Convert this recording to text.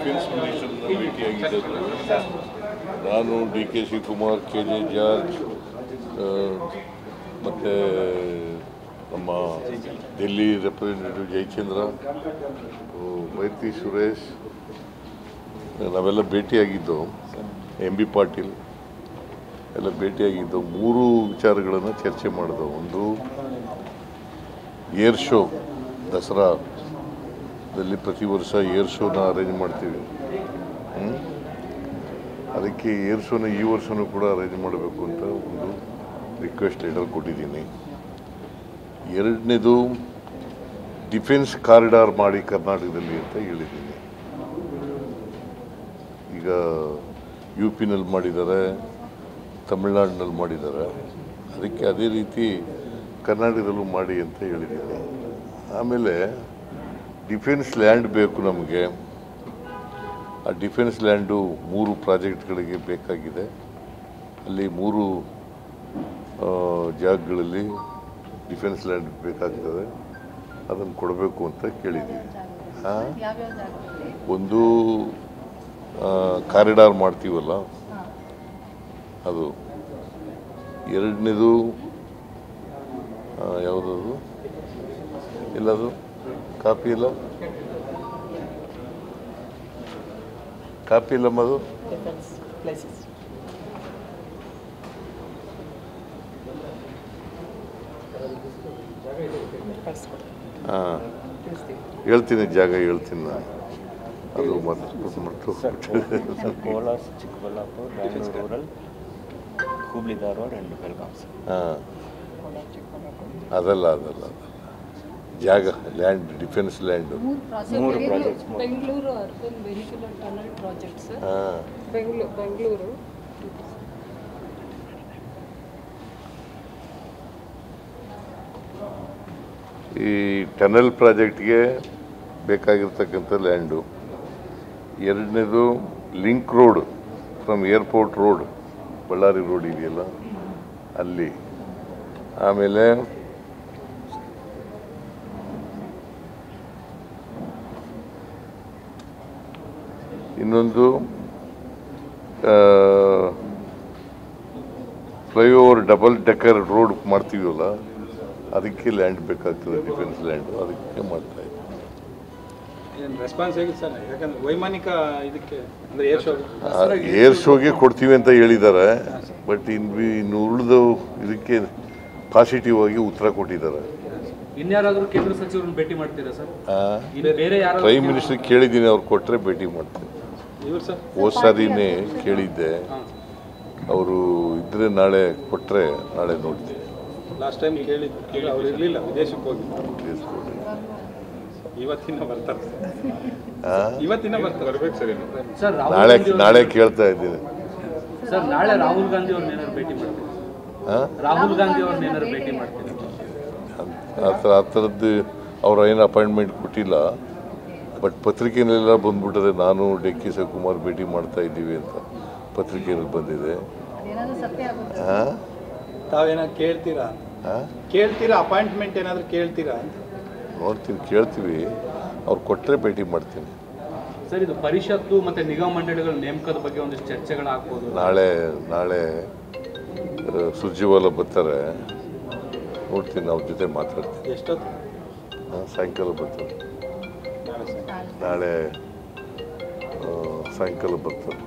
Defence ಮಿನಿಸ್ಟರ್ನ ಭೇಟಿಯಾಗಿದ್ದರು. ನಾನು DK. Shivakumar, KJ. George ಮತ್ತು ನಮ್ಮ ಡೆಲ್ಲಿ ರೆಪ್ರೆಸೆಂಟೇಟಿವ್ ಜಯಚಂದ್ರ, ಮೈತ್ರಿ ಸುರೇಶ್ ನಾವೆಲ್ಲ ಭೇಟಿಯಾಗಿದ್ದು, ಎಂ.ಬಿ. ಪಾಟೀಲ್ ಎಲ್ಲ ಭೇಟಿಯಾಗಿದ್ದು 3 ವಿಚಾರಗಳನ್ನು ಚರ್ಚೆ ಮಾಡಿದವು. ಒಂದು ಏರ್ ಶೋ, ದಸರಾದಲ್ಲಿ ಪ್ರತಿ ವರ್ಷ ಏರ್ ಶೋನ ಅರೇಂಜ್ ಮಾಡ್ತೀವಿ. ಅದಕ್ಕೆ ಏರ್ ಶೋನ ಈ ವರ್ಷವೂ ಕೂಡ ಅರೇಂಜ್ ಮಾಡಬೇಕು ಅಂತ ಒಂದು ರಿಕ್ವೆಸ್ಟ್ ಲೆಟರ್ ಕೊಟ್ಟಿದ್ದೀನಿ. ಎರಡನೇದು ಡಿಫೆನ್ಸ್ ಕಾರಿಡಾರ್ ಮಾಡಿ ಕರ್ನಾಟಕದಲ್ಲಿ ಅಂತ ಹೇಳಿದ್ದೀನಿ. ಈಗ UP-ನಲ್ಲಿ ಮಾಡಿದ್ದಾರೆ, ತಮಿಳ್ನಾಡಿನಲ್ಲಿ ಮಾಡಿದ್ದಾರೆ. ಅದಕ್ಕೆ ಅದೇ ರೀತಿ ಕರ್ನಾಟಕದಲ್ಲೂ ಮಾಡಿ ಅಂತ ಹೇಳಿದ್ದೀನಿ. ಆಮೇಲೆ ಡಿಫೆನ್ಸ್ ಲ್ಯಾಂಡ್ ಬೇಕು ನಮಗೆ. ಆ ಡಿಫೆನ್ಸ್ ಲ್ಯಾಂಡು 3 ಪ್ರಾಜೆಕ್ಟ್ಗಳಿಗೆ ಬೇಕಾಗಿದೆ. ಅಲ್ಲಿ 3 ಜಾಗಗಳಲ್ಲಿ ಡಿಫೆನ್ಸ್ ಲ್ಯಾಂಡ್ ಬೇಕಾಗ್ತದೆ. ಅದನ್ನು ಕೊಡಬೇಕು ಅಂತ ಕೇಳಿದ್ದೀವಿ. ಒಂದು ಕಾರಿಡಾರ್ ಮಾಡ್ತೀವಲ್ಲ ಅದು, ಎರಡನೇದು ಯಾವುದದು ಎಲ್ಲದು ಕಾಪಿ ಇಲ್ಲಮ್ಮ ಅದು ಹೇಳ್ತೀನಿ, ಜಾಗ ಹೇಳ್ತೀನಿ ನಾನು. ಅದು ಕೋಲಾರ, ಚಿಕ್ಕಬಳ್ಳಾಪುರ, ಬ್ಯಾಂಗ್ಳೂರು ರೂರಲ್, ಹುಬ್ಳಿ ಧಾರವಾಡ ಆ್ಯಂಡ್ ಬೆಳಗಾಂ. ಅದಲ್ಲ ಜಾಗ, land, defence land 3 projects. Bengaluru urban vehicular tunnel project sir. Bengaluru ಈ ಟನಲ್ ಪ್ರಾಜೆಕ್ಟ್ಗೆ ಬೇಕಾಗಿರ್ತಕ್ಕಂಥ ಲ್ಯಾಂಡು. ಎರಡನೇದು link road from airport road, Ballari road ಇದೆಯಲ್ಲ ಅಲ್ಲಿ. ಆಮೇಲೆ ಇನ್ನೊಂದು ಫ್ಲೈಓವರ್ ಡಬಲ್ ಡೆಕ್ಕರ್ ರೋಡ್ ಮಾಡ್ತೀವಲ್ಲ, ಅದಕ್ಕೆ ಲ್ಯಾಂಡ್ ಬೇಕಾಗ್ತದೆ, ಡಿಫೆನ್ಸ್ ಲ್ಯಾಂಡು. ಅದಕ್ಕೆ ಮಾಡ್ತಾ ಇದ್ದೀವಿ. ರೆಸ್ಪಾನ್ಸ್ ಹೇಗಿದೆ ಸರ್? ಯಾಕಂದ್ರೆ ವೈಮಾನಿಕ ಇದಕ್ಕೆ ಅಂದರೆ ಏರ್ ಶೋಗೆ ಕೊಡ್ತೀವಿ ಅಂತ ಹೇಳಿದ್ದಾರೆ. ಬಟ್ ಇನ್ನು ಉಳಿದ ಇದಕ್ಕೆ ಪಾಸಿಟಿವ್ ಆಗಿ ಉತ್ತರ ಕೊಟ್ಟಿದ್ದಾರೆ. ಇನ್ಯಾರಾದರೂ ಕೇಂದ್ರ ಸಚಿವರನ್ನು ಭೇಟಿ ಮಾಡ್ತೀರಾ ಸರ್? ಪ್ರೈಮ್ ಮಿನಿಸ್ಟರ್ ಕೇಳಿದ್ದೀನಿ, ಅವ್ರು ಕೊಟ್ಟರೆ ಭೇಟಿ ಮಾಡ್ತೀನಿ. ಹೋದ ಸಾರಿನೇ ಕೇಳಿದ್ದೆ, ಅವರು ಇದ್ರೆ ನಾಳೆ ಕೊಟ್ಟರೆ ನಾಳೆ ನೋಡ್ತೀನಿ. ಲಾಸ್ಟ್ ಟೈಮ್ ಕೇಳಿದ್ದು ಅವ್ರು ಇರಲಿಲ್ಲ, ವಿದೇಶಕ್ಕೆ ಹೋಗಿ. ಇವತ್ತಿನ ಬರ್ತಾರೆ ಸರ್. ನಾಳೆ ಕೇಳ್ತಾ ಇದ್ದೀನಿ ಸರ್. ನಾಳೆ ರಾಹುಲ್ ಗಾಂಧಿ ಅವ್ರನ್ನ ಏನಾದ್ರು ಭೇಟಿ ಮಾಡ್ತೀರಾ? ರಾಹುಲ್ ಗಾಂಧಿ ಅವ್ರನ್ನ ಏನಾದ್ರು ಭೇಟಿ ಮಾಡ್ತೀರಾ? ಆ ಥರದ್ದು ಅವ್ರು ಏನು ಅಪಾಯಿಂಟ್ಮೆಂಟ್ ಕೊಟ್ಟಿಲ್ಲ. ಬಟ್ ಪತ್ರಿಕೆಯಲ್ಲೆಲ್ಲ ಬಂದ್ಬಿಟ್ಟದೆ, ನಾನು ಡಿ.ಕೆ. ಶಿವಕುಮಾರ್ ಭೇಟಿ ಮಾಡ್ತಾ ಇದ್ದೀವಿ ಅಂತ ಪತ್ರಿಕೆಯಲ್ಲಿ ಬಂದಿದೆ. ತಾವೇನಾದ್ರು ಕೇಳ್ತೀರಾ ಅಪಾಯಿಂಟ್ಮೆಂಟ್ ಏನಾದರೂ ಕೇಳ್ತೀರಾ? ನೋಡ್ತೀನಿ, ಕೇಳ್ತೀವಿ. ಅವ್ರು ಕೊಟ್ಟರೆ ಭೇಟಿ ಮಾಡ್ತೀನಿ. ಸರ್, ಇದು ಪರಿಷತ್ತು ಮತ್ತು ನಿಗಮ ಮಂಡಳಿಗಳ ನೇಮಕದ ಬಗ್ಗೆ ಒಂದಿಷ್ಟು ಚರ್ಚೆಗಳಾಗ್ಬೋದು. ನಾಳೆ ಸುರ್ಜಿವಾಲ ಬರ್ತಾರೆ, ನೋಡ್ತೀನಿ, ಅವ್ರ ಜೊತೆ ಮಾತಾಡ್ತೀನಿ. ಎಷ್ಟೊತ್ತು? ಸಾಯಂಕಾಲ ಬರ್ತಾರೆ. ನಾಳೆ ಸಾಯಂಕಾಲ ಬರ್ತಾರೆ.